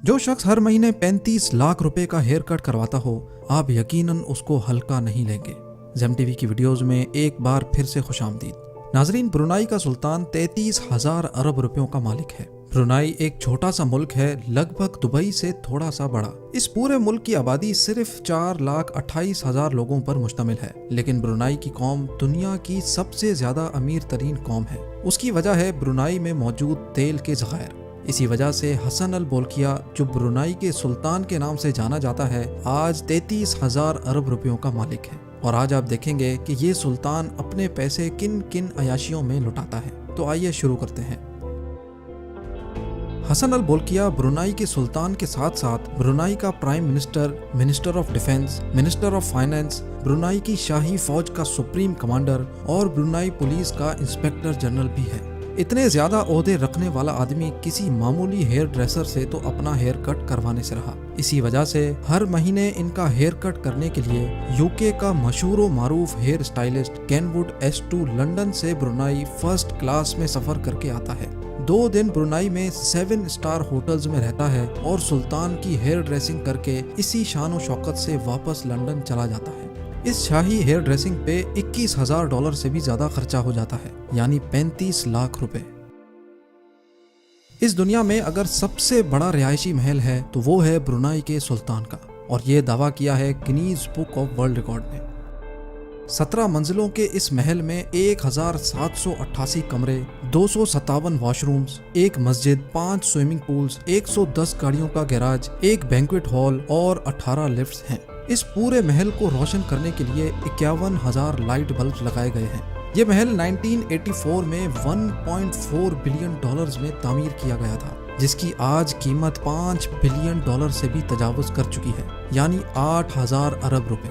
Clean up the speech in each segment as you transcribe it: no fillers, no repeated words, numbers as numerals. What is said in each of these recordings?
जो शख्स हर महीने 35 लाख रुपए का हेयर कट करवाता हो, आप यकीनन उसको हल्का नहीं लेंगे। ज़ेम टीवी की वीडियोस में एक बार फिर से खुशामदीद। नाजरीन, ब्रुनाई का सुल्तान 33,000 अरब रुपयों का मालिक है। ब्रुनाई एक छोटा सा मुल्क है, लगभग दुबई से थोड़ा सा बड़ा। इस पूरे मुल्क की आबादी सिर्फ 4,28,000 लोगों पर मुश्तमिल है, लेकिन ब्रुनाई की कौम दुनिया की सबसे ज्यादा अमीर तरीन कौम है। उसकी वजह है ब्रुनाई में मौजूद तेल के ज़खायर। इसी वजह से हसन अल बोल्किया, जो ब्रुनाई के सुल्तान के नाम से जाना जाता है, आज 33,000 अरब रुपयों का मालिक है। और आज आप देखेंगे कि ये सुल्तान अपने पैसे किन किन अयाशियों में लुटाता है। तो आइए शुरू करते हैं। हसन अल बोल्किया ब्रुनाई के सुल्तान के साथ साथ ब्रुनाई का prime minister, minister of defence, minister of finance, Brunei की शाही फौज का सुप्रीम कमांडर और ब्रुनाई पुलिस का इंस्पेक्टर जनरल भी है। इतने ज्यादा ओहदे रखने वाला आदमी किसी मामूली हेयर ड्रेसर से तो अपना हेयर कट करवाने से रहा। इसी वजह से हर महीने इनका हेयर कट करने के लिए यूके का मशहूर व मारूफ hair stylist Kenwood S2 London से ब्रुनाई फर्स्ट क्लास में सफर करके आता है। 2 दिन ब्रुनाई में 7 स्टार होटल्स में रहता है और सुल्तान की हेयर ड्रेसिंग करके इसी शान व शौकत से वापस लंदन चला जाता है। इस शाही हेयर ड्रेसिंग पे $21,000 से भी ज्यादा खर्चा हो जाता है, यानी 35 लाख रुपए। इस दुनिया में अगर सबसे बड़ा रिहायशी महल है तो वो है ब्रुनाई के सुल्तान का, और ये दावा किया है Guinness book of world record ने। 17 मंजिलों के इस महल में 1,788 कमरे, 257 वॉशरूम्स, 1 मस्जिद, 5 स्विमिंग पूल्स, 110 गाड़ियों का गैराज, 1 बैंक्वेट हॉल और 18 लिफ्ट्स हैं। इस पूरे महल को रोशन करने के लिए 51,000 लाइट बल्ब लगाए गए हैं। ये महल 1984 में $1.4 बिलियन में तामीर किया गया था, जिसकी आज कीमत $5 बिलियन से भी तजावुज कर चुकी है, यानी 8,000 अरब रुपए।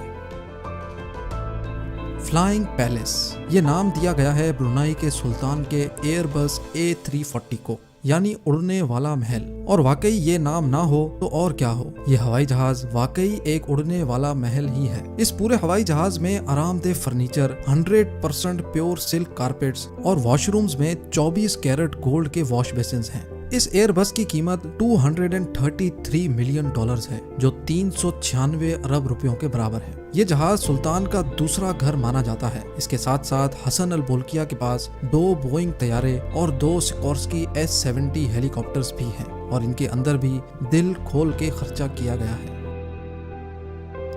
फ्लाइंग पैलेस, ये नाम दिया गया है ब्रुनाई के सुल्तान के एयरबस A340 को, यानी उड़ने वाला महल। और वाकई ये नाम ना हो तो और क्या हो, ये हवाई जहाज वाकई एक उड़ने वाला महल ही है। इस पूरे हवाई जहाज में आरामदेह फर्नीचर, 100% प्योर सिल्क कारपेट्स और वॉशरूम्स में 24 कैरेट गोल्ड के वॉश बेसिन्स हैं। इस एयरबस की कीमत $233 मिलियन है, जो 396 अरब रुपयों के बराबर है। ये जहाज सुल्तान का दूसरा घर माना जाता है। इसके साथ साथ हसन अल बोल्किया के पास 2 बोइंग तैयारे और 2 सिकोर्स्की S-70 हेलीकॉप्टर्स भी हैं, और इनके अंदर भी दिल खोल के खर्चा किया गया है।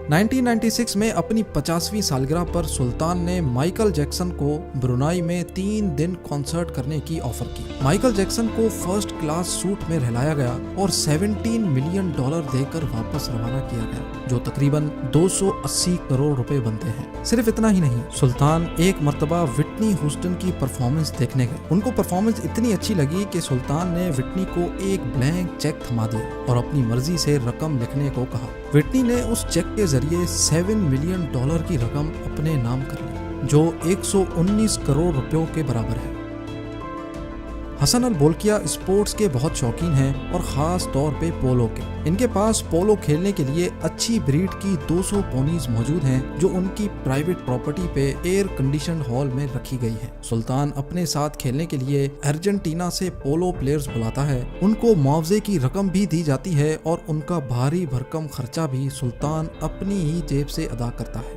1996 में अपनी 50वीं सालगिरह पर सुल्तान ने माइकल जैक्सन को ब्रुनाई में 3 दिन कॉन्सर्ट करने की ऑफर की। माइकल जैक्सन को फर्स्ट क्लास सूट में रहलाया गया और $17 मिलियन देकर वापस रवाना किया गया, जो तकरीबन 280 करोड़ रुपए बनते हैं। सिर्फ इतना ही नहीं, सुल्तान एक मर्तबा विटनी ह्यूस्टन की परफॉर्मेंस देखने गए। उनको परफॉर्मेंस इतनी अच्छी लगी कि सुल्तान ने विटनी को एक ब्लैंक चेक थमा दिया और अपनी मर्जी से रकम लिखने को कहा। विटनी ने उस चेक के जरिए $7 मिलियन की रकम अपने नाम कर ली, जो 119 करोड़ रुपयों के बराबर है। हसन अल बोल्किया स्पोर्ट्स के बहुत शौकीन हैं, और खास तौर पे पोलो के। इनके पास पोलो खेलने के लिए अच्छी ब्रीड की 200 पोनीज मौजूद हैं, जो उनकी प्राइवेट प्रॉपर्टी पे एयर कंडीशन हॉल में रखी गई हैं। सुल्तान अपने साथ खेलने के लिए अर्जेंटीना से पोलो प्लेयर्स बुलाता है। उनको मुआवजे की रकम भी दी जाती है, और उनका भारी भरकम खर्चा भी सुल्तान अपनी ही जेब से अदा करता है।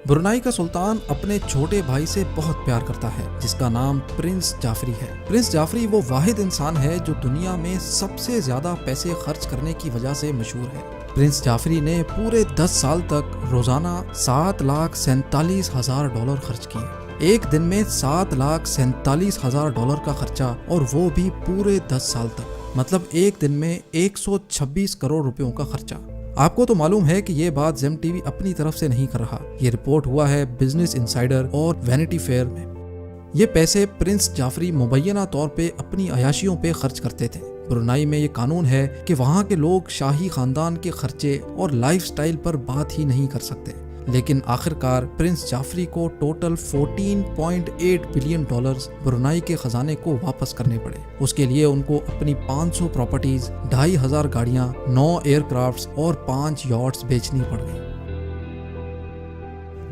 ब्रुनाई का सुल्तान अपने छोटे भाई से बहुत प्यार करता है, जिसका नाम प्रिंस जाफरी है। प्रिंस जाफरी वो वाहिद इंसान है जो दुनिया में सबसे ज्यादा पैसे खर्च करने की वजह से मशहूर है। प्रिंस जाफरी ने पूरे 10 साल तक रोजाना $7,47,000 खर्च किए। एक दिन में $7,47,000 का खर्चा, और वो भी पूरे 10 साल तक, मतलब एक दिन में 126 करोड़ रुपयों का खर्चा। आपको तो मालूम है कि ये बात ज़ेम टीवी अपनी तरफ से नहीं कर रहा, ये रिपोर्ट हुआ है बिजनेस इनसाइडर और वैनिटी फेयर में। ये पैसे प्रिंस जाफरी मुबैना तौर पे अपनी अयाशियों पे खर्च करते थे। ब्रुनाई में ये कानून है कि वहाँ के लोग शाही खानदान के खर्चे और लाइफस्टाइल पर बात ही नहीं कर सकते, लेकिन आखिरकार प्रिंस जाफरी को टोटल $14.8 बिलियन ब्रुनाई के खजाने को वापस करने पड़े। उसके लिए उनको अपनी 500 प्रॉपर्टीज, 2,500 गाड़ियां, 9 एयरक्राफ्ट्स और 5 यॉट्स बेचनी पड़ गई।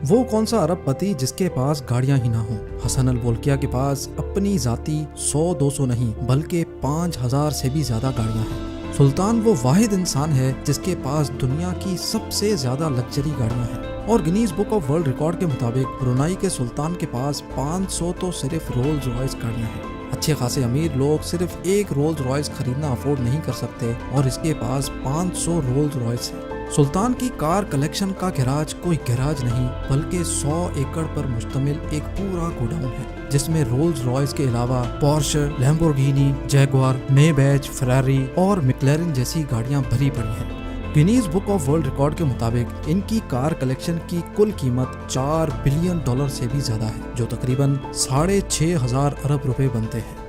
वो कौन सा अरबपति जिसके पास गाड़ियां ही ना हो। हसन अल बोल्किया के पास अपनी जाती 100-200 नहीं बल्कि 5,000 से भी ज्यादा गाड़ियां हैं। सुल्तान वो वाहिद इंसान है जिसके पास दुनिया की सबसे ज्यादा लग्जरी गाड़ियां हैं और Guinness book of world record के मुताबिक ब्रुनाई के सुल्तान के पास 500 तो सिर्फ रोल्स रॉयस गाड़ियां हैं। अच्छे खासे अमीर लोग सिर्फ एक रोल्स रॉयस खरीदना अफोर्ड नहीं कर सकते और इसके पास 500 रोल्स रॉयस है। सुल्तान की कार कलेक्शन का गैराज कोई गैराज नहीं बल्कि 100 एकड़ पर मुश्तमिल एक पूरा गोडाउन है जिसमें रोल्स रॉयस के अलावा पोर्श, लैम्बोर्गिनी, जैगुआर, मेबैच, फेरारी और मैक्लेरन जैसी गाड़ियां भरी पड़ी हैं। Guinness book of world record के मुताबिक इनकी कार कलेक्शन की कुल कीमत $4 बिलियन से भी ज्यादा है जो तकरीबन 6,500 अरब रुपए बनते हैं।